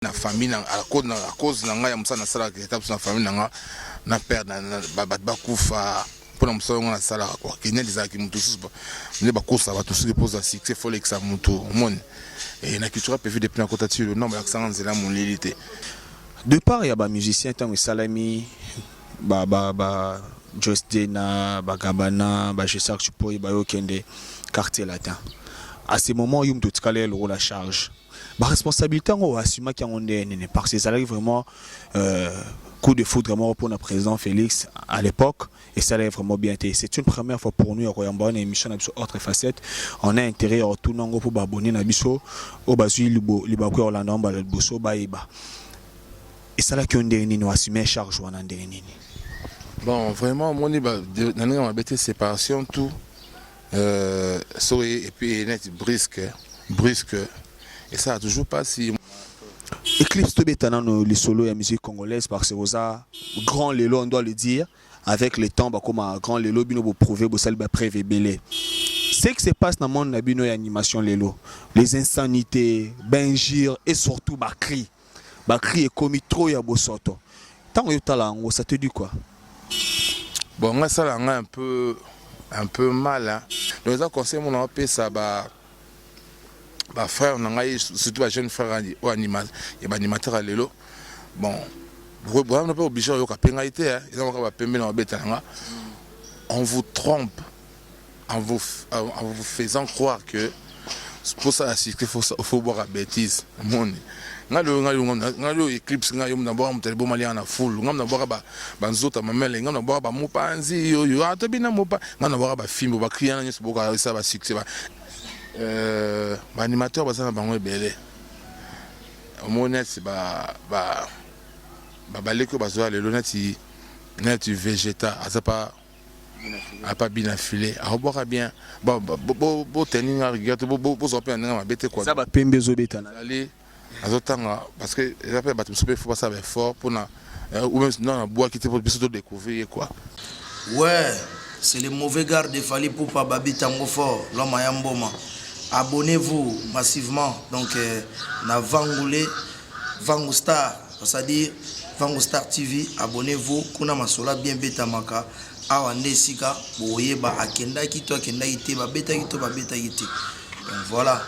na famille à cause na nga ya musana sala ke tape na famille na na père na ba kufa pona musala na sala quoi kenya dizaki mutu suba ne ba kosa ba tusuki posa succès folex a mutu mon et na culture pe vu depuis na kota tu le nombre accent nzela mon lilité de part ya ba musicien tant salami ba Just Dena ba Gabana ba Jesar Chupoy ba Yokende quartier latin à ce moment yum tout calé le rôle à charge. La responsabilité on assume qu'il y a parce que ça arrive vraiment coup de foudre vraiment pour notre président Félix à l'époque et ça allait vraiment bien été. C'est une première fois pour nous à Royaume-Uni une émission avec autre facette. On a intérêt à tout nango pour abonner na biso au basu libakwe Orlando ba le bosso baiba. Et ça là qui on dernier nous assumer charge wana dernier. Bon vraiment moi ni ba nani on a bêté séparation tout et puis net brusque et ça a toujours pas si Eclipse to betana no les solos et musique congolaise parce que ça grand lelo on doit le dire avec le temps bah comme grand lelo bino pour prouver bo sel ba prévé belé ce qui se passe dans le monde na bino et animation lelo les insanités benjir et surtout ba cri et commis trop ya bosoto tant yo tala ngo ça te dit quoi bon moi ça là un peu mal hein donc ça conseille mon appel ça bah frère surtout jeune frère ou animateur à l'élo bon on n'a pas obligé de pénalité on vous trompe en vous faisant croire que pour ça il faut boire la bêtise ngalo Eclipse ngayo mnabora mtelebo mali ana full ngamnabora ba nzota mamele ngamnabora ba mupanzi yo atobina mupa ngamnabora ba film ba client nyo boka ça ba succès ba animateur bazana bango ebele omonete ba baleko bazoa le lonati neti végétal asa pas bien affilé a boka bien bo tenir rigueur bo zoper na bete quoi ça ba pembe zo betana aller azotanga parce que les appels bateau super faut pas ça avec fort pour na ou même non bois qui était pour bientôt découvrir quoi. Ouais, c'est le mauvais garde de Fali pour pas babi tango fort l'homme à Yamboma. Abonnez-vous massivement donc na Vangu Star, c'est-à-dire Vangu Star TV, abonnez-vous kuna masola bien beta maka awa ndesika boyeba akenda kito akenda ite ba beta kito ba beta ite. Donc voilà,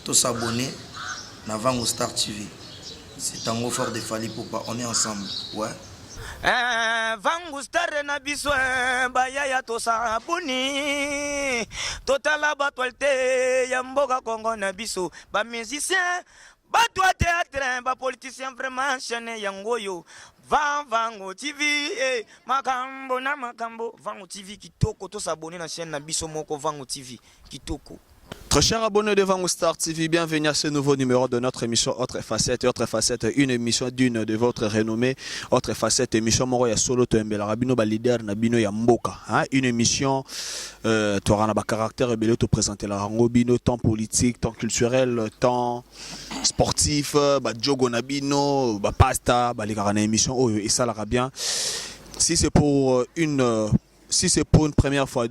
tous s'abonner na Vangu Star TV. C'est tango fort de Fali Poupa, on est ensemble. Ouais. Vangu Star na biso bayaya to sabuni totala batwalte ya mboka Kongo na biso ba musicien batwa théâtre ba politicien vraiment chaîne yangoyo Vangu TV makambo na makambo Vangu TV kitoko to s'abonner na chaîne na biso moko Vangu TV kitoko. Très chers abonnés de Vangu Star TV, bienvenue à ce nouveau numéro de notre émission Autre Facette, une émission d'une de votre renommée, Autre Facette, émission Moroya Solo Toembela, Rabino Balider, Nabino Yamboka, une émission, tu auras un caractère belé te présenter la Rangobino, temps politique, temps culturel, temps sportif, Jogo Nabino, Pasta, Baligara émission, et ça l'ira bien. Si c'est pour une première fois,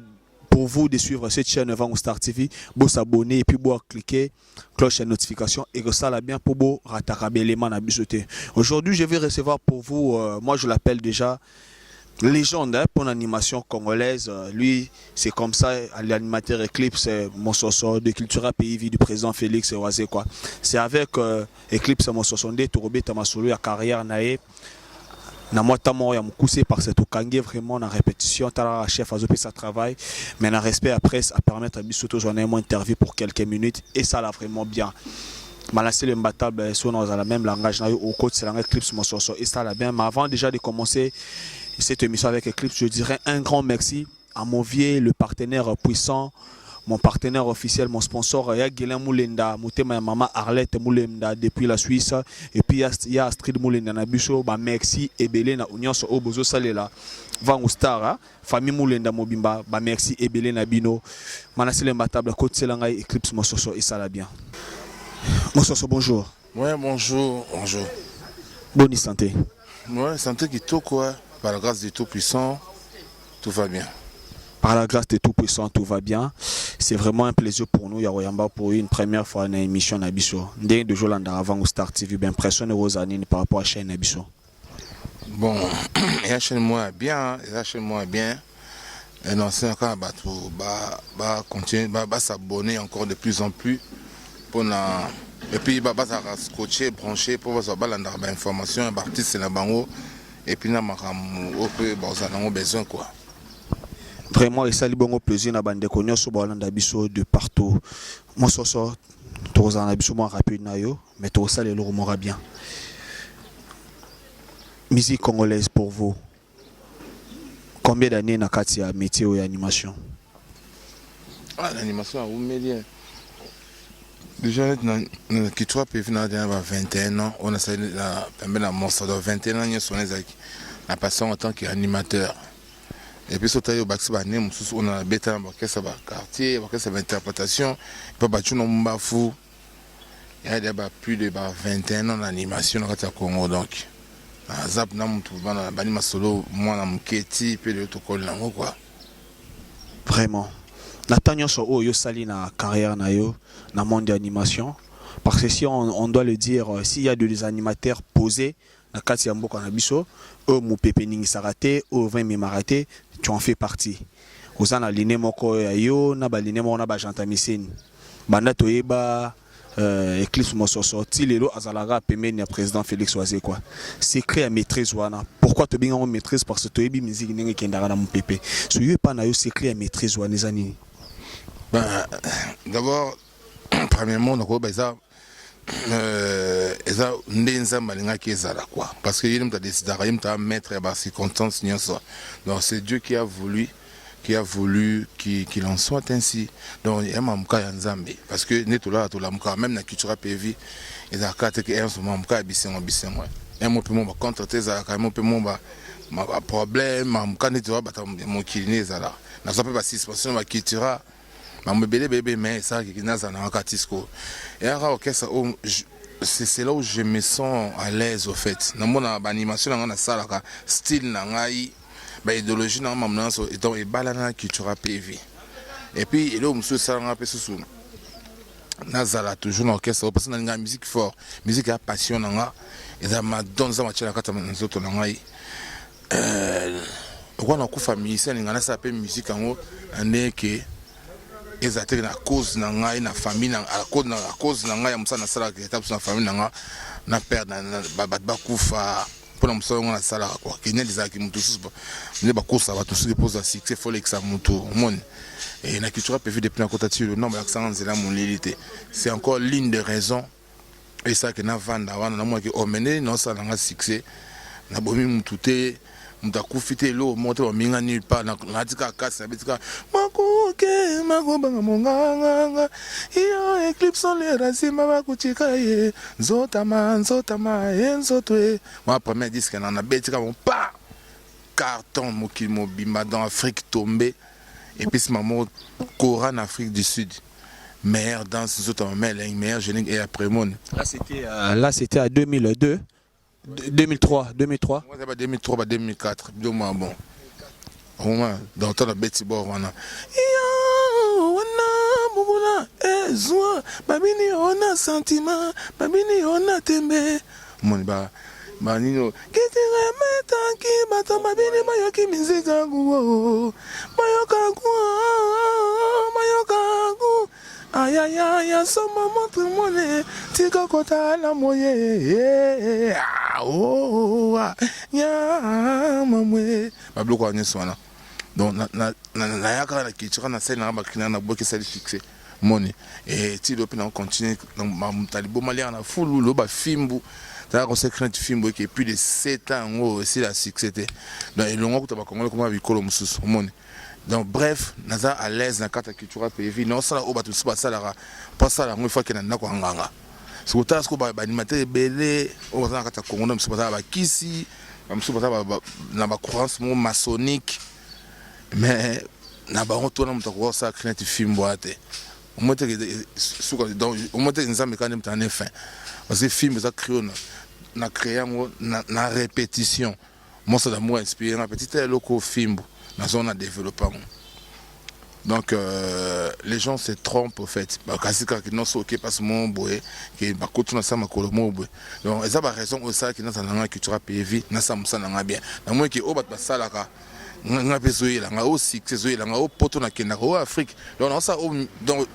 pour vous de suivre cette chaîne Vangu Star TV, vous s'abonner et puis vous cliquer cloche de notification et que ça là bien pour vous rattraper les mains à bisoter. Aujourd'hui, je vais recevoir pour vous, moi je l'appelle déjà légende hein, pour l'animation congolaise. Lui, c'est comme ça, l'animateur Eclipse, mon soso de Cultura Pays Vie du président Félix Oazé quoi. C'est avec Eclipse mon soso de Tourobé Tamasolo ya carrière nae. Na moi tamo ya mukuse par cette okangé vraiment na répétition tala chef azopi sa travail mais na respect après à permettre à bisoto j'en ai mon interview pour quelques minutes et ça l'a vraiment bien malassé le mbatable sur dans la même langage na au coach c'est langue Eclipse mon soso et ça l'a bien mais avant déjà de commencer cette émission avec Eclipse je dirais un grand merci à mon vieux le partenaire puissant mon partenaire officiel, mon sponsor, il y a Guélin Moulenda, ma maman Arlette Moulenda depuis la Suisse, et puis il y a Astrid Moulenda Nabuso, merci et Belé na Union sur Obozo Salela, Vangu Star, famille Moulenda Mobimba, merci et Belé Nabino, Manassile Mbatable, Côte Selanga, Eclipse Mososo et ça la bien. Mososo, bonjour. Ouais, bonjour. Bonne santé. Ouais, santé qui tout quoi, par la grâce du Tout-Puissant, tout va bien. Par la grâce de Tout-Puissant, tout va bien. c'est vraiment un plaisir pour nous Yaroyamba pour une première fois dans l'émission Nabiso. Dès de Jolanda avant au Star TV, bien impressionné aux années par rapport à chaîne Nabiso. Bon, la chaîne moi bien, la chaîne moi bien. Et non, c'est encore continuer, s'abonner encore de plus en plus pour na et puis scotcher, brancher pour avoir l'information, artiste na bango et puis na makamu au besoin quoi. Vraiment, et ça li bongo plaisir na bande konyo so balanda biso de partout. Moi so toza na biso moi rapide na yo, mais to ça le mora bien. Musique congolaise pour vous. Combien d'années na kati ya métier ou animation? Ah, l'animation a oumélien. Déjà, dans Kichwa PV, on a 21 ans. On a salué la monstre de 21 ans. On a passé en tant qu'animateur. Et puis, on a bêta dans le quartier, dans l'interprétation. Il y a plus de 21 ans d'animation dans le Congo. Donc, Zap na solo moi na muketi pe le tokol nango quoi. Vraiment. Natanyo so o yo sali na carrière na yo na monde d'animation parce que si on doit le dire s'il y a des animateurs posés na kati ya mboka na biso o mu pepe ningi sarate o 20 mimarate tu en fais partie. Ozana liné moko ya yo na ba liné moko na ba jantamisine. Banda toyeba Eclipse Mososo Tilelo Azalaga pemeni ya président Félix Oazé quoi. C'est créé à maîtrise wana. Pourquoi tu bien en maîtrise parce que tu es musique n'engue kendara na mon pépé. So yo pas na yo c'est créé à maîtrise wana zani. Ben d'abord premièrement donc ça eza ndenza malinga ki ezala quoi parce que il t'a décidé à mettre à circonstance nyonso. Donc c'est Dieu qui a voulu qu'il en soit ainsi. Donc il y a mamka ya nzambe parce que netola tola muka même na culture PV et za kate que un mamka bisengo un mo pe mo contre teza ka mo pe mo ba problème mamka netola bata mo kilini ezala na ça peut pas suspension ma culture mambe bébé mais ça qui naza na katisco et ara orchestre c'est là où je me sens à l'aise au fait na mona animation na sala ka style na ngai ba idéologie na mamna so donc e balana culture PV et puis il est monsieur ça na peso nazala toujours dans orchestre parce que na musique fort musique à passion na et ça m'a donné ça machela kata nzoto na ngai kwa na ku famille c'est ngana ça appelle musique en ndeke ezate na cause na ngai na famille na cause na ngai ya musana sala ke tapu na famille na na père na ba kufa pour nous sommes à Salah quoi qu'il n'y a des acquis mutu suba ne ba kosa ba tous pose à succès faut l'exa mutu mon et na culture peut depuis na kotati le nombre d'accent c'est la monolité c'est encore l'une des raisons et ça que na vanda wana na moi que omene non ça na succès na bomi mututé mutakufite lo moto wa minga nulle part na tika kasa bitika makoke magobanga monganga iyo Eclipse les razima bakuchika ye nzotama enzotwe moi premier disque na betika mon pas carton mokil mobimba dans Afrique tombée et puis ce maman Cora en Afrique du Sud meilleure danse nzotama meilleure génique et après mon là c'était à 2002 2003. Moi, c'est pas 2003, pas 2004. Bon. Au moins, dans le temps de Betty Borwana. Babini, on a sentiment. Babini, on a tembe. Mon ba. Manino. Qui te remet en qui, bato babini, mayoki mizika guo. Mayoka guo. Aïe aïe aïe, ça m'a montré mon nez. Tika kota la moye. Ya mamwe. Bablo kwa nyeswana. Donc na yaka na kichira na scène na bakina na boki sali fixé. Moni et ti dopi na continue na mutalibo malien na fulu lo ba fimbu. Ça a secret film qui est plus de 7 ans aussi la succès. Donc ils l'ont ko ba Congolais comme bikolo mususu. Moni. Donc bref, naza à l'aise na kata culture PV non ça au batu pas ça la pas ça la une fois que na ko nganga. C'est autant ce que ba animateur belé au na kata Congo na msupa ba kisi, msupa ba na ba croyance maçonnique. Mais na ba on tourne mutako ça créer film boate. Au moins donc au moins nzambe quand même en fin. Parce que film ça créé na créer na répétition. Moi ça d'amour inspiré un petit loco film. Dans on a développé. Donc les gens se trompent au fait. Kasi ka ki non so ke pas mon boy ki ba kotu na sama ko mo boy. Donc eza ba raison au ça ki na sana culture pays na sa musa na bien. Na moi ki o bat basala ka nga pesoyela nga o succès nga o poto na kenda ko Afrique. Donc on ça donc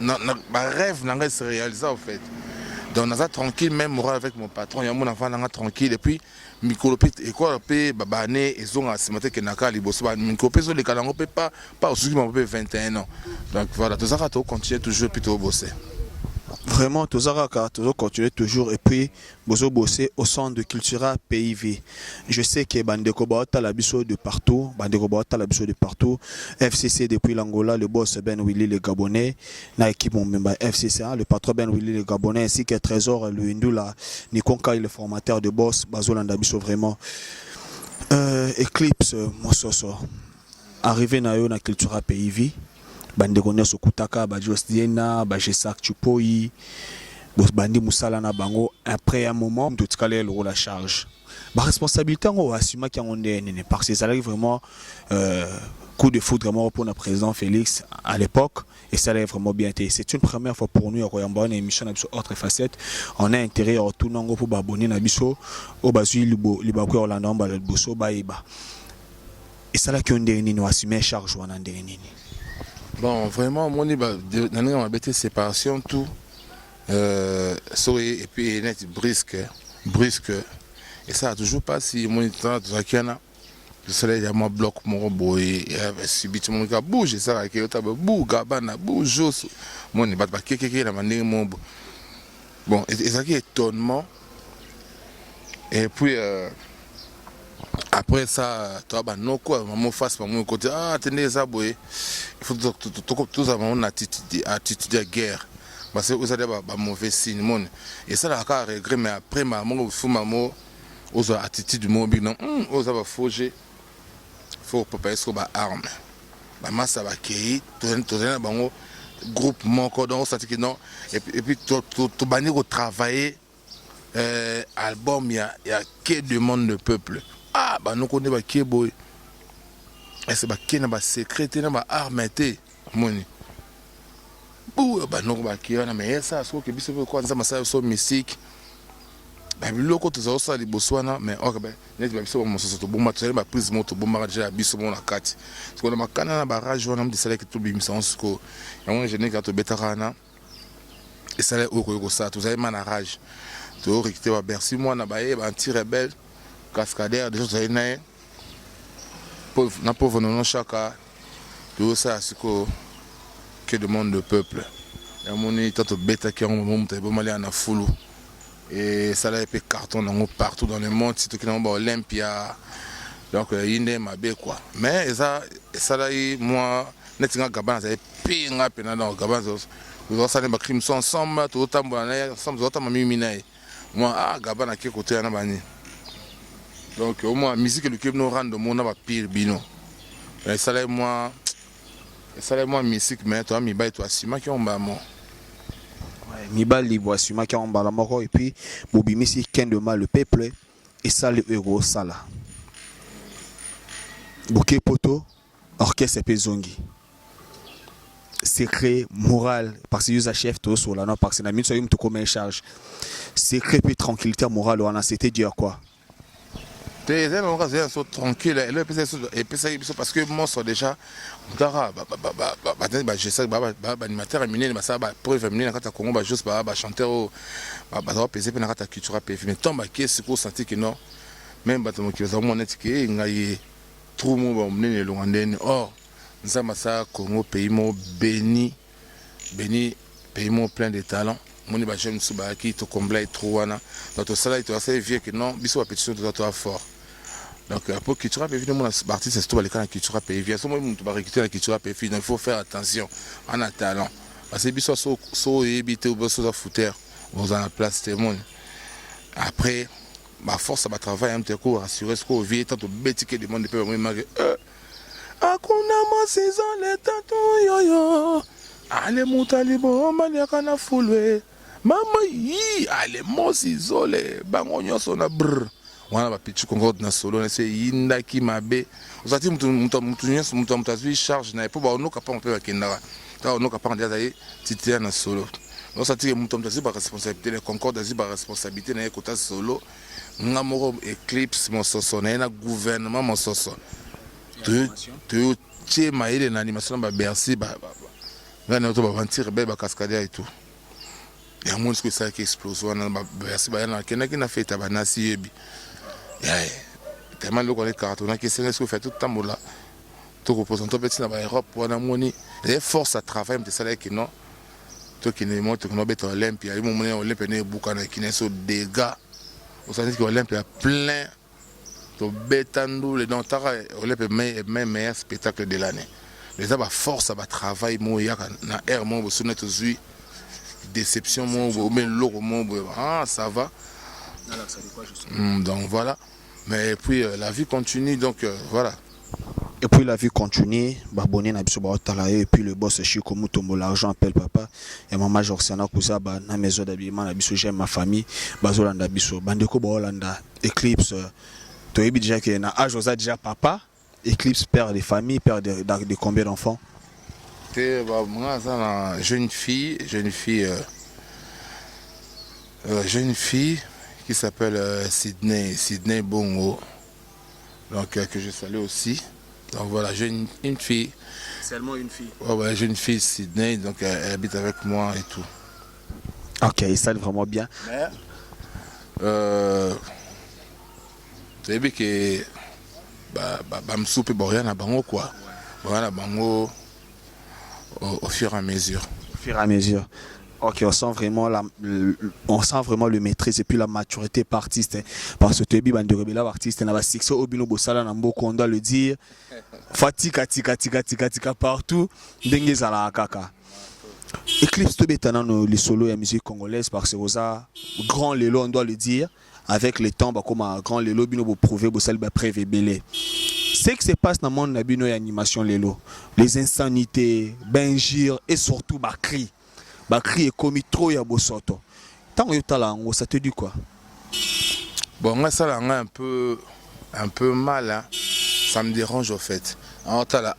ma rêve na se réaliser au fait. Donc on a tranquille même moral avec mon patron, il y a mon enfant là tranquille et puis micropite et quoi pe babané et zonga simate ke naka liboso ba micropeso les kalango pe pas au suki mon pe 21 ans. Donc voilà, tout ça to continuer toujours plutôt bosser. Vraiment, tout ça continuer toujours et puis bozo bosser au centre de Cultura PIV. Je sais que Bandeko Baota la biso de partout, Bandeko Baota la biso de partout. FCC depuis l'Angola, le boss Ben Willy le Gabonais, na équipe mon membre FCC, le patron Ben Willy le Gabonais ainsi que Trésor le Hindula, Nikonka le formateur de boss, Bazolanda biso vraiment. Eclipse Mososo. Arrivé na yo na Cultura PIV. Bandeko nyonso kutaka ba Jos Diena ba Jesak Chupoi bandi musala na bango après un moment tout calé le la charge ba responsabilité on assuma qui on est parce que ça arrive vraiment coup de foudre vraiment pour notre président Félix à l'époque et ça allait vraiment bien été. C'est une première fois pour nous à Royamba une émission avec autre facette on a intérêt à tout nango pour abonner na biso au bazui libako Orlando ba le bosso ba iba et ça là qui on est ni assumer charge on a nini. Bon, vraiment, mon on a bêté séparation, tout. Et puis, net, brusque. Et ça a toujours pas si mon temps, tout ça, le soleil, il y a mon bloc, mon boy, subit mon gars, bouge, ça, qui est bouge, gabana, bouge, jos. Mon n'est pas qui la manière, mon. Bon, et ça qui est étonnement. Et puis, après ça, tu as non quoi, maman face par mon côté, ah, tenez ça, boy. Il faut que tous avons une attitude de guerre. Parce que vous avez un mauvais signe. Et ça, là, je regrette, mais après, maman, il faut maman, aux attitudes mobile, non, aux avez forgé, il faut pas payer sur les armes. Maman, ça va accueillir, tout le monde, groupement, on sent que non. Et puis, tout banir au travail, album, il y a que demande de peuple. Ah, bah nous connaissons qui est boy. Et c'est qui est secrétaire, qui est armé. Moni. Bouh, bah nous connaissons qui est mais ça, c'est que bis quoi, ça m'a ça mystique. Bah le côté ça ça les Botswana, mais ok bah net bah bis mon ça to bomba, tu sais bah prise moto bomba déjà bis mon la carte. Parce que na kana na barrage on a dit ça que tout bim ça ko. Et on je n'ai qu'à te betarana. Et ça là au ça, tu sais man rage. Tu au recté ba Bercy moi na ba anti rebelle. Cascadeur, des choses na pauvre non chaka tout ça c'est que demande le peuple et mon état bêta qui on monte bon aller en foulou et ça là et carton partout dans le monde c'est qui dans Olympia donc il est ma bé quoi mais ça là moi netinga gabana ça pinga pena dans gabana nous ça les crimes sont ensemble tout temps ensemble tout temps mimina moi ah gabana qui côté na bani. Donc au moins musique le club nous rend de mon aba pire bino. Et ça là moi musique mais toi mi ba toi sima qui on ba moi. Ouais, mi ba libo sima qui on ba la moko et puis bobi misi ken de mal le peuple et ça le héros ça là. Bouquet poto orchestre pezongi. Secret moral parce que usa chef tout sur là non parce que na min so yum to comme charge. Secret puis tranquillité morale on a c'était dire quoi. T'es tranquille et puis ça parce que moi c'est déjà dara je sais animateur féminin ça pour féminin quand Congo juste chanteur ba peser pe na culture pe mais tant ba qui c'est pour sentir que non même bato qui va mon net que ngai trop mo ba mnene longandeni or nzamba ça Congo pays mo béni pays mo plein de talents moni ba jeune suba qui to combler trop wana donc ça là il te assez vieux que non biso ba pétition to fort. Donc pour culture pays mon artiste c'est tout les quand culture pays vient so moi tu vas récupérer la culture pays il faut faire attention en a talent parce que biso so éviter ou so fouteur on a la place témoin après ma force ça va travailler un petit coup rassurer ce qu'on vit tant de bêtises que demande peu moi akuna mo saison les tatou yo yo ale mutali bo mali kana fulwe mama yi ale mo sizole bango nyoso na brr wana ba pichu concorde na solo na se yinda ki mabe ozati mutu azwi charge na po ba onoka pa mpe bakendaka ta onoka pa ndia zaye titira na solo ozati ke mutu azwi ba responsabilité le concorde azwi ba responsabilité na ye kota solo nga moko Eclipse mososo na ye na gouvernement mososo to tie maele na animation ba Bercy ba nga na to ba ventire be ba cascade et tout ya monde que ça qui explose wana ba Bercy ba na kenaki na feta ba nasi yebi tellement le connaît carton qui c'est ce que fait tout temps là tout représentant petit na Europe wana moni les forces à travail mais ça là qui non to qui ne monte que no beto Olympia il moment Olympia ne bukana qui ne so dégâts vous savez que Olympia plein to betando les dentara Olympia même meilleur spectacle de l'année les a ba force à ba travail mo ya na air mo so net zui déception mo mais logo mo ça va donc voilà. Mais puis la vie continue, donc voilà. Et puis la vie continue, babonné na biso ba talaye et puis le boss Chico Mutombo l'argent appelle papa et maman Jorsiana Kuza ba na maison d'habillement na biso j'aime ma famille bazolanda biso bandeko ba Hollanda Eclipse to yebi déjà que na âge oza déjà papa Eclipse père de famille père de combien d'enfants? Te ba moi ça na jeune fille qui s'appelle Sydney Bongo, donc que je salue aussi. Donc voilà, une fille. Seulement une fille. Ouais, j'ai une fille Sydney, donc elle habite avec moi et tout. Ok, il sent vraiment bien. Mais tu sais bien que me soupe rien à bango quoi. Voilà bango au fur et à mesure. Au fur et à mesure. Ok, on sent vraiment le maîtrise et puis la maturité par artiste. Parce que tu es bien de artiste, na succès au bino bosala na mboko on doit le dire. Fatika tika partout. Dengue zala kaka. Eclipse to betana no les solos et musique congolaise parce que ça grand lelo on doit le dire avec le temps comme un grand lelo bino bo prouver bosala ba prévé belé. Ce qui se passe dans le monde bino animation lelo, les insanités, benjir et surtout ba cri. Bakri est commis trop ya bosoto. Tant que tu as ça te dit quoi? Bon, moi ça là un peu mal hein. Ça me dérange au fait. Alors tu là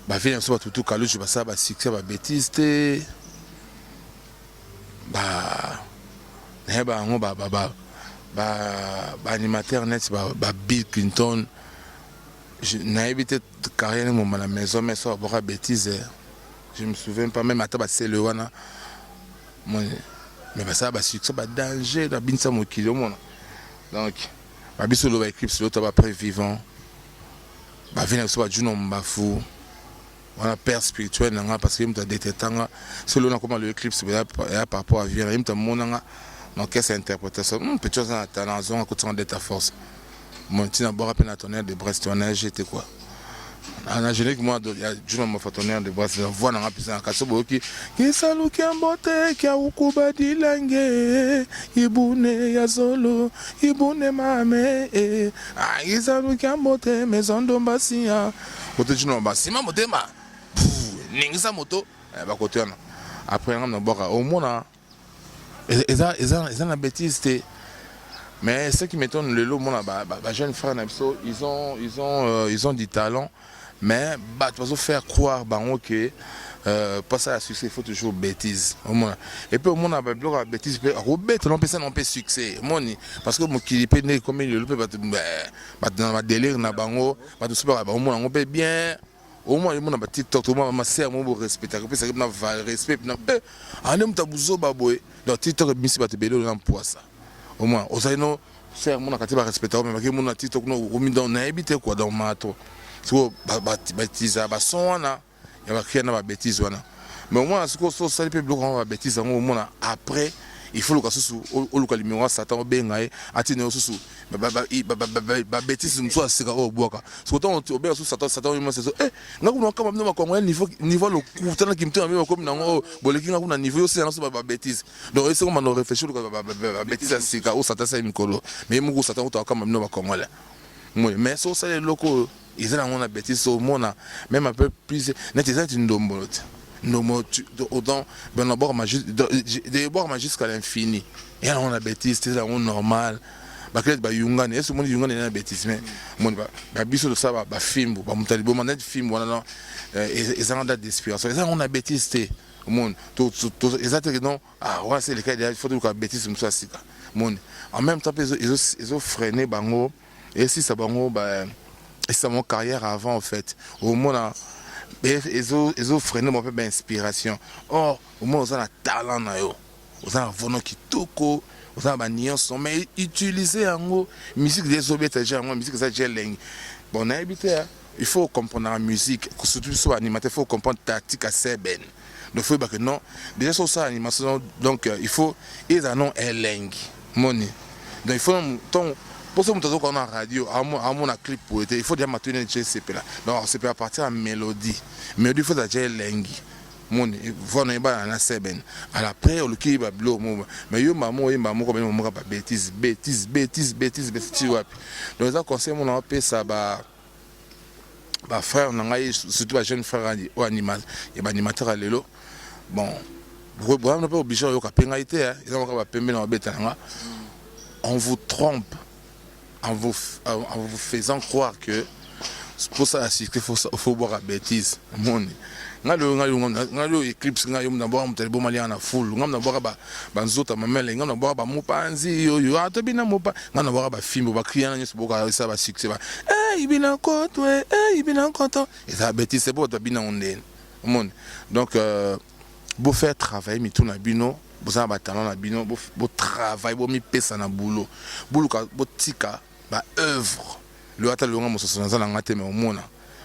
bah viens sur tout calou je ça bah succès bah bêtise té animateur net bah Bill Clinton je n'ai évité carrière mon à la maison mais ça va bêtise. Je me souviens pas même à c'est le wana mais ça va succès ba danger da binsa mokili au monde donc ba biso lo ba Eclipse lo ta ba pré vivant ba vient so ba juno mbafu wana père spirituel nanga parce que mta détetanga c'est lo na comment le Eclipse par rapport à vivre mta monanga donc qu'est-ce interprétation peut-être ça talent zone à côté de ta force mon tina bora pena tonnerre de Brest on a jeté quoi. En général, moi, il y a toujours mon partenaire de Brest, je vois dans la piscine à Kassobo qui salut qui a mbote qui a ukuba dilangue ibune ya solo ibune mame qui salut qui a mbote maison d'ombasia côté du nombasia moté ma ningisa moto ba côté on après on a boka au moins ils ont la bêtise mais ce qui m'étonne le lot mon jeune frère ils ont du talent. Mais tu vas faire croire que passer à succès il faut toujours bêtise au moins et puis au moins on bloc à bêtise au bête on peut ça on peut succès parce que mon qui peut né comme il le peut dans ma délire na bango pas tout super au moins on peut bien au moins il a TikTok au moins ma sœur mon respecter que ça na respect na anem tabuzo baboy dans TikTok bisi ba te belo na poisa au moins osaino sœur mon akati ba respecter mais que mon TikTok no au dans na habiter quoi dans mato so bêtise ba son wana ya ba créer na ba bêtise wana mais au moins ce que so ça peut bloquer ba bêtise au moins après il faut le cas sous au local numéro Satan benga atine sous ba bêtise mso asika o boka so tant on be sous Satan moi c'est ngakuna kama mno makongo niveau le kutana kimto amema comme nango boleki ngakuna niveau yo c'est na ba bêtise donc c'est comme on réfléchir ba bêtise asika o Satan ça mikolo mais mungu Satan to kama mno makongo là mais so ça les locaux ils ont la bêtise au monde même un peu plus net c'est une dombolote non autant ben d'abord jusqu'à l'infini et on a bêtise c'est normal baklet ba yungane est-ce monde yungane na bêtise mais monde ba biso de ça ba film ba mutali bo manet film wana non ezanga date d'inspiration ezanga on a bêtise té monde tout exactement non ah ouais c'est le cas il faut que bêtise musa sika monde en même temps ils ont freiné bango et si ça bango ba et c'est mon carrière avant en fait au moins ils ont freiné mon peu d'inspiration or au moins on a talent na yo on a vono kitoko on a nuance mais utiliser en gros musique des obétés déjà moi musique ça j'ai langue bon on a habité il faut comprendre la musique surtout sur animateur il faut comprendre tactique assez ben donc faut que non déjà sur ça animation donc il faut ils en ont un langue money donc il faut ton pour ça, on a une radio, on a un clip pour être. Il faut déjà maintenir un GCP là. Donc, c'est à partir de la mélodie. Mélodie, il faut déjà langue. Mon, voilà, il y a un seben. À l'après, on le qui va blow. Mais yo maman, comme on va bêtise. Tu vois. Donc, ça conseille mon appel ça bah frère, on a surtout un jeune frère au animal, il y a animateur à l'élo. Bon, on n'est pas obligé de faire on vous trompe. En vous faisant croire que pour ça il faut boire la bêtise mon ngalo eclipse ngayo mnabora mtalibo mali ana full ngam nabora ba nzota mamele ngam nabora ba mupanzi yo atobina mupa ngam nabora ba film ba criana nyo boka ça ba succès ba ibina kotwe ibina koto et ça bêtise c'est pour tobina onde mon donc beau faire travailler mi tout na bino vous avez talent na bino beau travail beau mi pesa na boulot ka beau tika ba œuvre le ata longa mososo na ngate me omona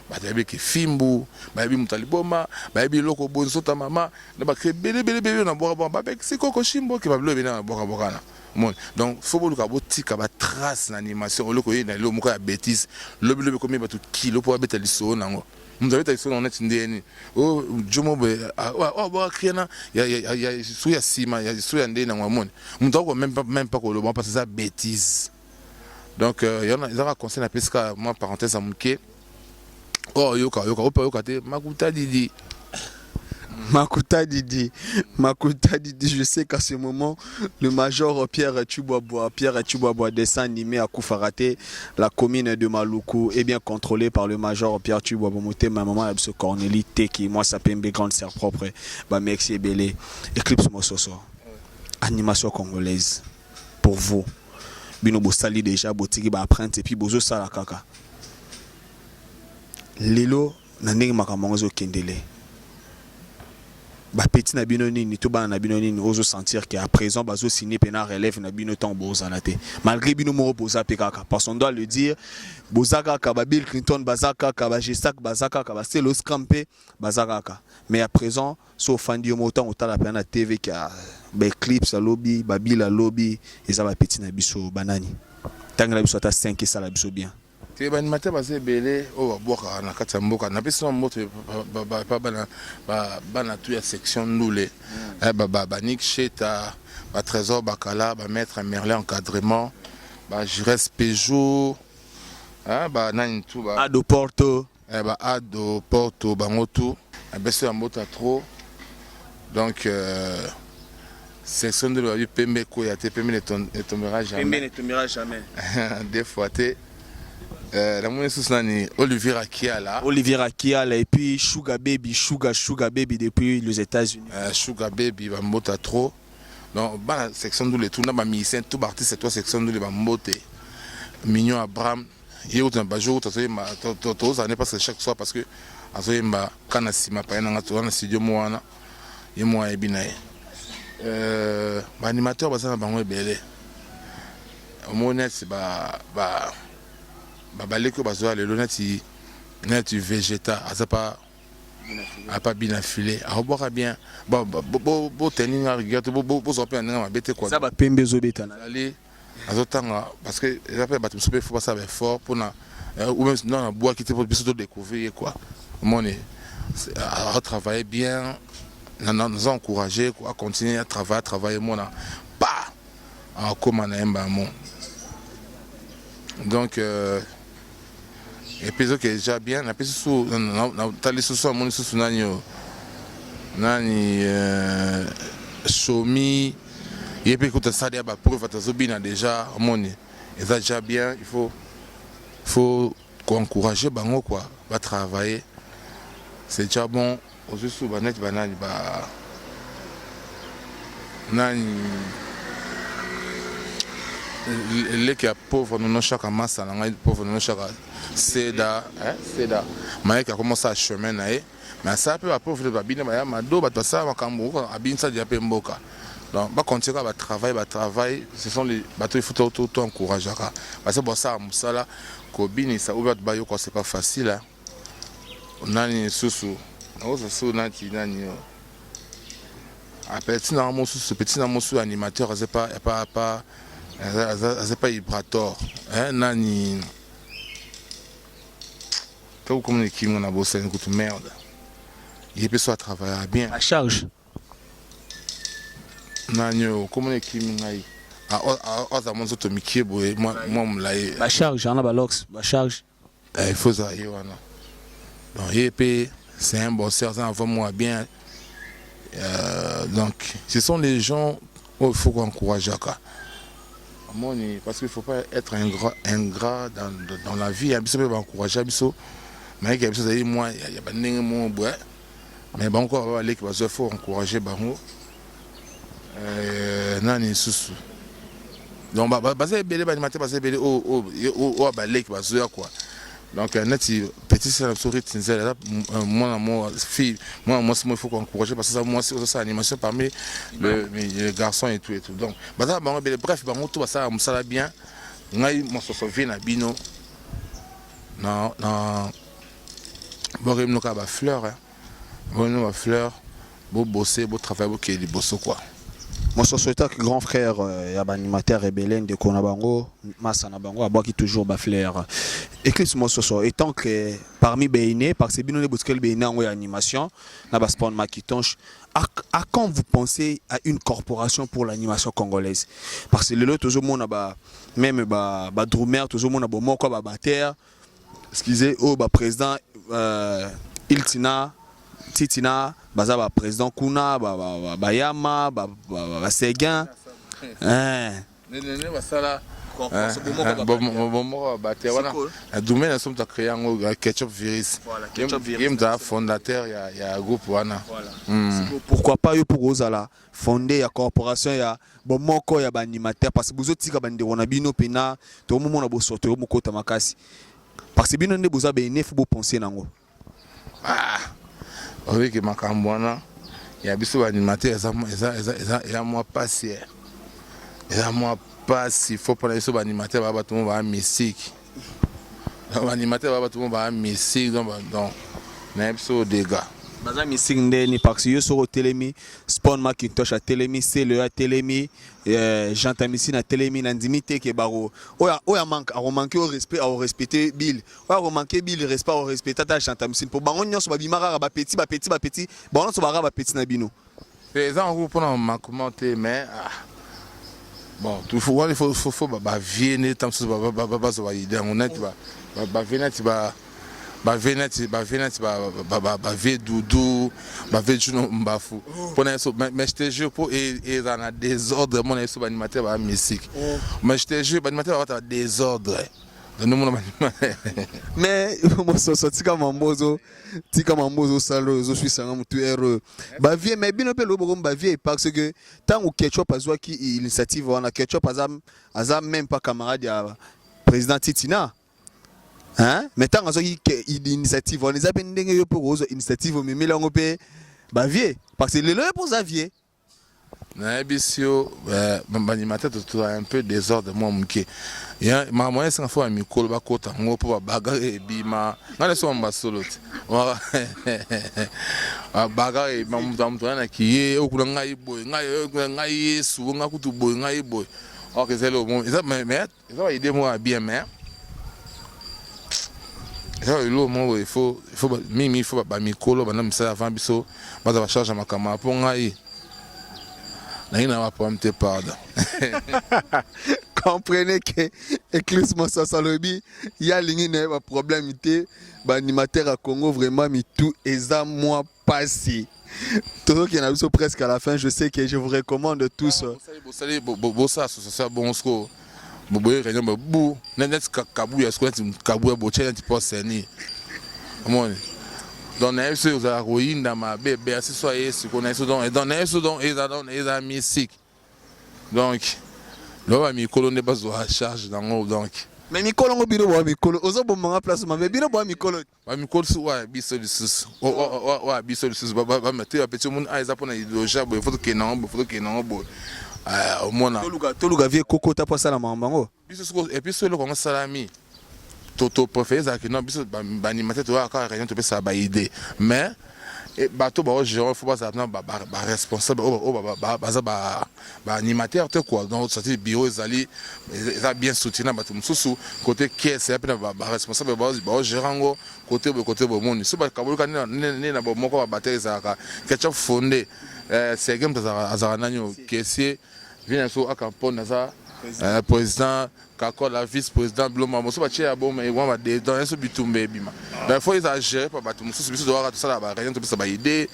ba tabi ke fimbu ba bi mutaliboma ba bi loko bonzota mama na ba ke bele na boka ba bec c'est koko shimbo ke ba blo bina boka na mon donc faut boluka beau tika ba trace na animation loko na lo moko ya bêtise lo komi ba tout kilo pour abeta liso nango muzali tayiso na net ndeni oh jomo be ba kriana ya suya sima ya suya ndeni na ngomone mutako même pas ko lo parce que ça bêtise. Donc il y a un conseil à pesca moi parenthèse à mouké oh yoka te Makuta Didi je sais qu'à ce moment le major Pierre Tchoubobois dessin animé à Koufarate la commune de Maluku est bien contrôlée par le major Pierre Tchoubobois monté ma maman ce Cornélie Teki moi ça PMB grande sœur propre bah merci belé Eclipse Mososo animation congolaise pour vous bino bosali déjà botiki ba apprendre et puis bozo sala kaka lelo na ndenge makambo zo kendele ba petit na bino nini to ba na bino nini ozo sentir que à présent bazo signer pena relève na bino temps bozala te malgré bino mo boza pe kaka parce qu'on doit le dire bozaka ka ba Bill Clinton bazaka ka ba Gestak bazaka ka ba Celos Campé bazaka mais à présent so fandi mo temps otala pena TV qui a ba Eclipse à lobby ba Bill à lobby et ça ba petit na biso banani tangala biso ta 5 et ça la biso bien te ba animateur basé belé o boka na kati mboka na biso moto ba bana tout ya section ndoulé ba Nick Cheta ba Trésor Bakala ba maître Merlin encadrement ba Jures Peugeot ba nani tout ba Ado Porto Ado Porto bangoto beso ya mota trop donc section de la PMB ko ya te PMB ne tombera jamais des fois te la monnaie sous nani Olivier Akiala et puis Sugar Baby depuis les États-Unis Sugar Baby va mbota trop donc la section de les tourna ba musicien tout parti c'est toi section de ba mbote Mignon Abraham et autre ba jour to ça n'est pas chaque soir parce que azoyemba kana sima pa na ngato na studio mwana ye mwa ebinaye ba animateur basana bango ebele omonesi ba baleko bazoa le lonati neti végéta azapa a pas bien affilé a boire bien bo tenir à rigueur bo zopé na mabete quoi ça ba pembe zobeta na aller azotanga parce que les après ba il faut pas ça fort pour na ou même non bois qui te pour biso découvrir quoi mon à travailler bien nous encourager à continuer à travailler mon pas à comme on aime mon donc épisode qui est déjà bien la piste sous tali sous mon sous nani Shomi et puis quand ça dia ba preuve ta zobina déjà mon Et ça déjà bien, il faut encourager bango quoi, va travailler. C'est déjà bon. Aujourd'hui sous banet banani ba nani les qui a pauvre nous chaque masse là pauvre nous chaque seda seda mais qui a commencé à chemin naé mais ça peut à pauvre ba bine ba mado ba ça makambo abin ça dia pe mboka. Donc ba continuer ba travail ce sont les bateaux il faut tout encourager parce que bon ça musala ko bini ça ouvert ba yo quoi c'est pas facile hein. Nani susu oza so nati nani petit namosu animateur c'est pas vibrator hein nani tout comme les qui on a bossé une toute merde il peut soit travailler bien à charge nani comme les qui ngai oza monzo to mikiebo moi mlaye ba charge on a ba lox ba charge il faut ça y wana donc EP c'est un bosseur, ça va moi bien. Donc, ce sont les gens où il faut encourager. Parce qu'il ne faut pas être ingrat dans la vie. Il faut encourager. Mais il y a des moi, il y a des gens qui mais bon, encore, il faut encourager. Nani susu. Donc, basé belé animateur, basé belé au balai qui va quoi. Donc, petit c'est la souris moi fille moi il faut encourager parce que ça moi c'est ça animation parmi les garçons et tout donc bref tout ça ça bien ngai moi se souviens na bino non bon nous ka ba fleur hein bon nous ba fleur beau bosser beau travailler beau qui bosser quoi. Moi, je suis grand frère, il y a un animateur rebelle de Konabango, Massana Bango, à boire qui toujours baflaire. Et que moi, et tant que parmi Béiné, parce que bien on est busqué le Béiné en animation, na bas spawn makitonche. À quand vous pensez à une corporation pour l'animation congolaise? Parce que le lot toujours mon même Drumer, toujours mon abo moko ba batteur, excusez, oh ba président Iltina Titina baza ba président Kuna ba Yama ba Seguin basala bon batteur wana Doumé nous sommes créé un ketchup virus il est fondateur il y a groupe wana pourquoi pas pour Ozala fonder la corporation ya bon moko ya ba animateur parce que vous autres ka bande wana bino pena to moment na bo sortir mo kota makasi parce que bino ne boza be ne faut penser nango oui que makambwana ya biso animateur eza moi passé eza moi passe il faut pas laisser animateur ba tout monde ba musique animateur ba tout monde ba musique donc na biso dégâts baza musique ndeni parce que yo sur telemi spawn makintosh a telemi c'est le a telemi j'entends na telemi na ndimité ke baro oya manque a manquer au respect à respecter bill oya manquer bill respect au respecter ta j'entends pour bango nyonso ba bimara ba petit bango so ba petit na bino les gens groupe pour ma commenter mais bon il faut ba vienner tant so ba so ba idée on est ba venir ba vie doudou ba vie juno mbafu pour ça mais je te jure pour et dans un désordre mon animateur ba musique mais je te jure animateur va désordre mais moi sorti comme mambozo salo je suis sans tout heureux ba vie mais bien peu le bon ba vie parce que tant au ketchup azwa qui initiative on a ketchup azam même pas camarade ya président Titina hein mais tant azwa qui initiative on les appelle ndenge yo pour initiative mais melango pe ba vie parce que le pour Xavier na bisio animateur tout un peu désordre moi mke ya ma moyen sans fois mikolo ba kota ngo po bagarre e bima ngale so mba solo bagarre e mamutu na kiye okula ngai boy ngai yesu ngakutu boy ngai boy ok c'est le bon ça mais ça va aider moi bien mais ça il faut mimi il faut ba mikolo bana misa avant biso baza ba charge makama po ngai pardon. Comprenez que Eclipse Salobi, il y a un problème, l'animateur à Congo vraiment, mais tout est à moi passé. Tout qui est presque à la fin, je sais que je vous recommande tous. boye réunion bu net kabu ya skola kabu ya bochela tipo seni amone donc na yesu za roinda ma bebe asiso yesu kona yesu donc dans yesu donc eza musique donc lo ba mikolo ne bazo a charge dans donc mais mikolo ngo biro bo mikolo ozo bomanga place ma biro bo mikolo ba mikolo su wa biso lisusu wa biso lisusu ba mettre a petit monde a eza pona idéologie bo faut que non bo au mona toluga vie kokota pa sala mambango biso et puis sur le kongo salami toto préféré ça que non biso ba animateur to aka réunion to pesa ba idée mais bato ba gérer faut pas ça ba responsable ba animateur te quoi donc ça c'est bureau ezali ça bien soutenu bato mususu côté caisse et ba responsable ba gérer côté bo moni so ba kabuluka ne na bo moko ba batterie ça ka ketchup fondé c'est game azara nanyo caissier vient so akampona ça président kako la vice-président bloma moso ba chia bon mais wa de dans so bitumbe bima ben faut exagérer pas bato mosusu biso doit tout ça la ba rien tout ça ba idée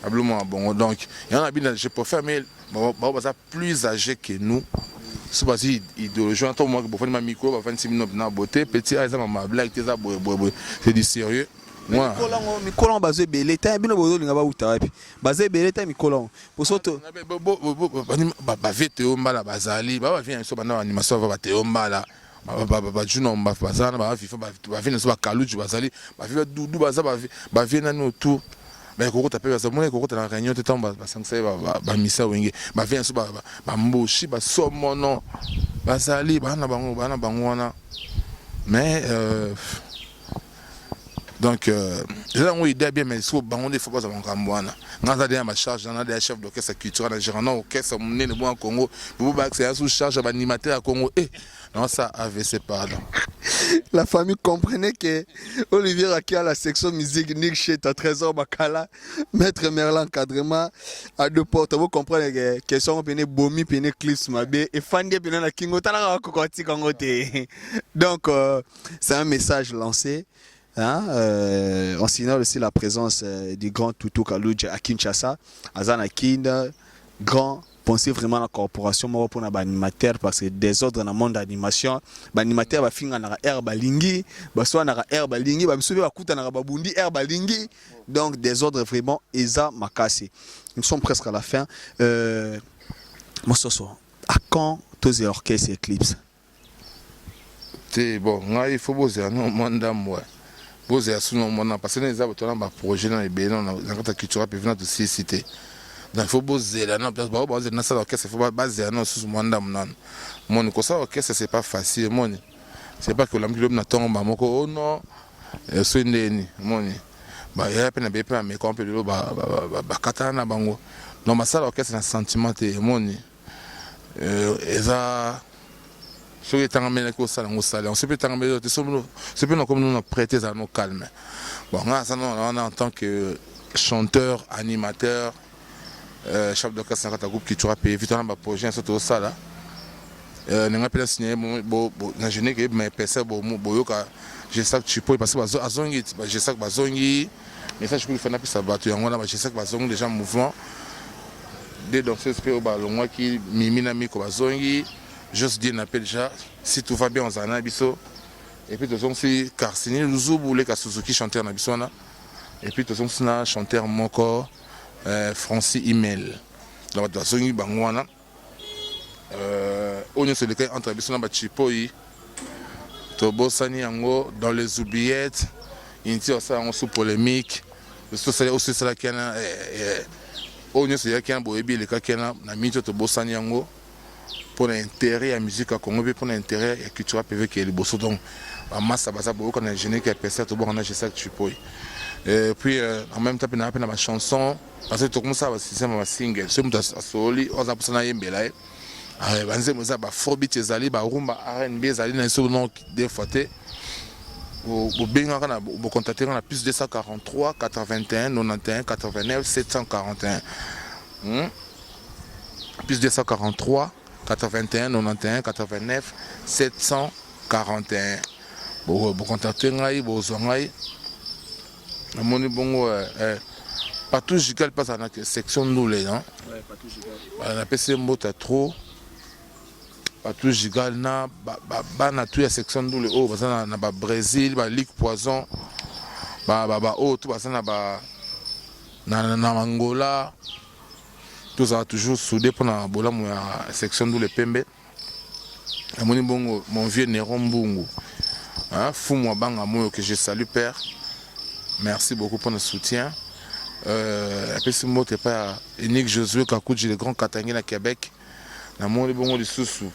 bloma bon donc il y en a bien je préfère mais ça plus âgé que nous c'est pas si idéologie en tant moi que ma micro ba 26 minutes na beauté petit a ma blague ça c'est du sérieux moi mikolo bazo belé ta bino bozo linga ba uta wapi bazo belé ta mikolo posoto ba vete ombala bazali ba vient so bana animation ba teombala ba juno ba bazana ba fifa ba vient so ba kaluju bazali ba fifa dudu ba vient na autour mais koko tape ba zamone koko ta réunion te tamba ba sangsa ba misa wenge ba vient so ba mboshi ba somono bazali bana bango wana mais donc là on idée bien mais il bango des fois pas avant kamwana ngasa derrière ma charge on a des chefs d'orchestre culturel gérant orchestre monné le bon Congo pour ba c'est sous charge animateur à Congo et non ça AVC pardon. La famille comprenait que Olivier Raki à la section musique Nick Cheta Trésor Bakala Maître Merlin encadrement à deux portes vous comprenez que question pene bomi pene clips mabé et fandé pene la kingo tala kokoti kangote donc c'est un message lancé. Hein, on signale aussi la présence du grand Tutu Kaluja à Kinshasa, Azana Kinda, grand, pensez vraiment à la corporation pour l'animateur parce que des ordres dans le monde d'animation, l'animateur va finir dans l'air balingi, soit dans l'air balingi, va soulever la coute dans la babundi air balingi, donc des ordres vraiment Eza Makasi. Nous sommes presque à la fin. Mon soso, à quand tous les orchestres Eclipse? C'est bon, il faut poser un mandat moi. Poser à son moment parce que les autres ont un projet dans les bénins dans la culture peut venir de ces cités. Donc il faut poser là non parce que baser dans ça l'orchestre il faut baser non sous mandat mon ko ça orchestre c'est pas facile mon c'est pas que l'homme qui na tomba moko oh non so ndeni mon ba ya peine be pas mais qu'on peut le ba katana bango non ma ça l'orchestre un sentiment te mon eza on se peut comme nous prêter à nos calmes. Bon, on a en tant que chanteur, animateur, chef d'orchestre dans un groupe qui tu payé vite dans un projet surtout ça là. On a pas signé bon je n'ai que mais personne bon je sais que tu peux passer à zongi je sais que bazongi mais ça je peux faire ça battu on a je sais que bazongi déjà mouvement des danseuses au ballon qui mimina miko bazongi. Juste dire n'appelle déjà si tout va bien on s'en a biso et puis de toute façon si Karsini Luzubu les Suzuki chanteur na biso na et puis de toute façon na chanteur moko Francis Email donc de songi bangwana on se lequel entre biso na ba chipoi to bosani yango dans les oubliettes inti ça on sous polémique c'est aussi ça qui na on se lequel boyebi le kakena na mito to bosani yango pour l'intérêt à la musique à Congo pour l'intérêt à la culture PV qui est le bosso donc à masse ça va beaucoup on gêné qui a percé tout bon on a je sais que tu peux et puis en même temps on a appelé ma chanson parce que tout comme ça c'est ma single c'est mon soli on a pour ça yembela ah banze moza ba forbit ezali ba rumba R&B ezali na so nom des fois au benga kana au contacter on a plus 243 81 91 89 741 plus 243 81 91 89 741 bon contacter ngai bo zongai amoni bongo partout jigal passe dans la section nous les non ouais partout jigal on a passé mot à trop bato Gigal na bana tout ya section ndule o baza na ba Brésil ba Ligue Poison ba o tout baza na Angola tout ça toujours soudé pour na bolamu ya section ndule pembe amoni bongo mon vieux Néron Mbungu hein fou moi banga moyo que je salue père merci beaucoup pour notre soutien après ce mot est pas Enick Josué Kakuji le grand Katangé na Québec na moni bongo lisusu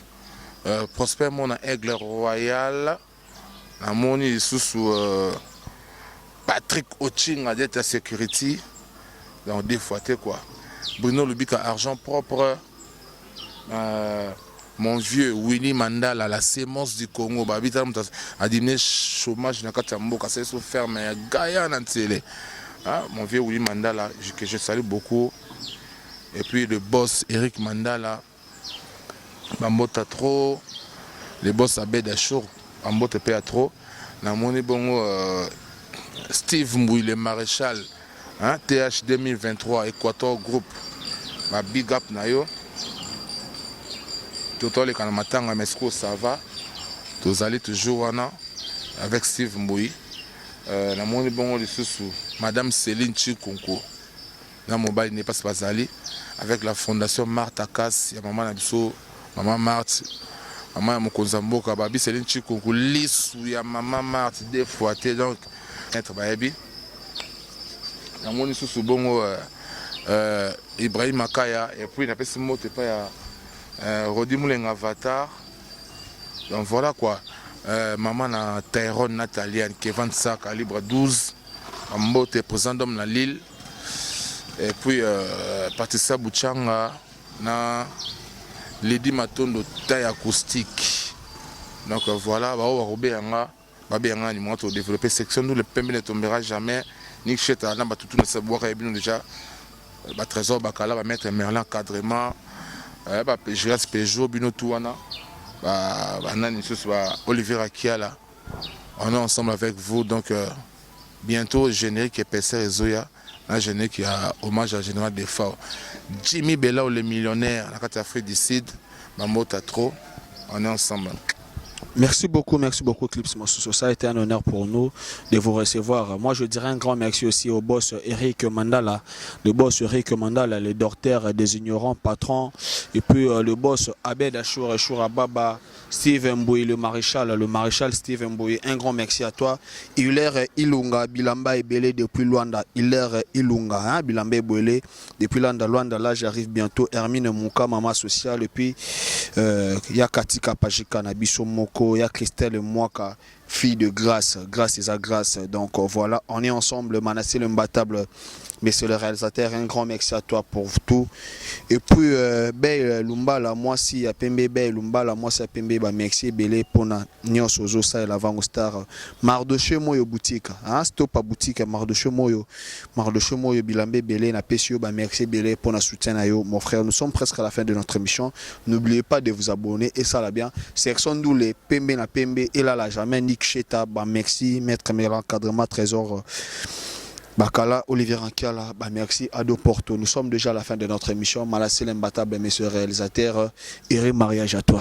Prosper mon Aigle Royal na moni lisusu Patrick Ochinga d'être security donc des fois quoi Bruno Lubika argent propre mon vieux Willy Mandala la sémence du Congo babita a diminué chômage na katamboka c'est sous ferme Gaïa na télé mon vieux Willy Mandala que je salue beaucoup et puis le boss Eric Mandala Bambota trop les boss Abed Achour Bambota Pea trop na moni bongo Steve Mbouy le maréchal TH 2023 Equator Group ma big up na yo Total les matanga mesco ça va tous allez toujours wana avec Steve Mbouy na moni bongo lisusu madame Céline Chikonko na mobile n'est pas Bazali avec la fondation Martha Kass ya maman na biso maman Marthe maman ya mokonza mboka babi Céline Chikonko lisu ya maman Marthe des fois donc être baebi na moni lisusu bongo Ibrahim Akaya et puis na pesi mote pas ya Rodi Moulenga Avatar donc voilà quoi maman na Tyrone Natalienne Kevin Sa calibre 12 Mbote président d'homme na Lille et puis Patricia Bouchanga na Lady Matondo taille acoustique donc voilà Robé Yanga Babé Yanga ni moi développer section nous le pembe ne tombera jamais ni cheta na batutu na savoir et bien déjà trésor bakala va mettre Merlin encadrement Géras Peugeot bino touana nani sous Olivier Akiala on est ensemble avec vous donc bientôt générique épaisseur et Zoya un générique qui a hommage à général des Fao Jimmy Bella le millionnaire la carte Afrique du Sud Mamota trop on est ensemble. Merci beaucoup Clips Mosuso. Ça a été un honneur pour nous de vous recevoir. Moi, je dirais un grand merci aussi au boss Eric Mandala, le boss Eric Mandala, le docteur des ignorants patrons, et puis le boss Abed Achour et Chourababa, Steve Mbouy, le maréchal Steve Mbouy. Un grand merci à toi. Hilaire Ilunga, Bilamba Ebele depuis Luanda. Hilaire Ilunga, Bilamba Ebele depuis Luanda. Là, j'arrive bientôt. Hermine Mouka, maman sociale, et puis Yakatika Pajika Nabiso Moko. Il y a Christelle Mwaka, fille de grâce et sa grâce. Donc voilà, on est ensemble, Manassé l'imbattable, monsieur le réalisateur, un grand merci à toi pour tout. Et puis, Lumbala, moi si à Pembe, Lumbala, moi si à Pembe, merci Belé pour Nyos Ozo, ça et la Vango Star. Mardoché Moyo boutique, stop à boutique, Mardoché Moyo, Bilambe Belé, na Pesio, merci Belé pour notre soutien à yo, mon frère. Nous sommes presque à la fin de notre émission. N'oubliez pas de vous abonner et ça là bien. Section d'où les Pembe na Pembe et là la jamais Nick Cheta, merci, maître Mélan Cadrema, trésor. Bakala, Olivier Ankiala, merci Ado Porto. Nous sommes déjà à la fin de notre émission. Malassé l'imbattable, monsieur le réalisateur. Heureux mariage à toi.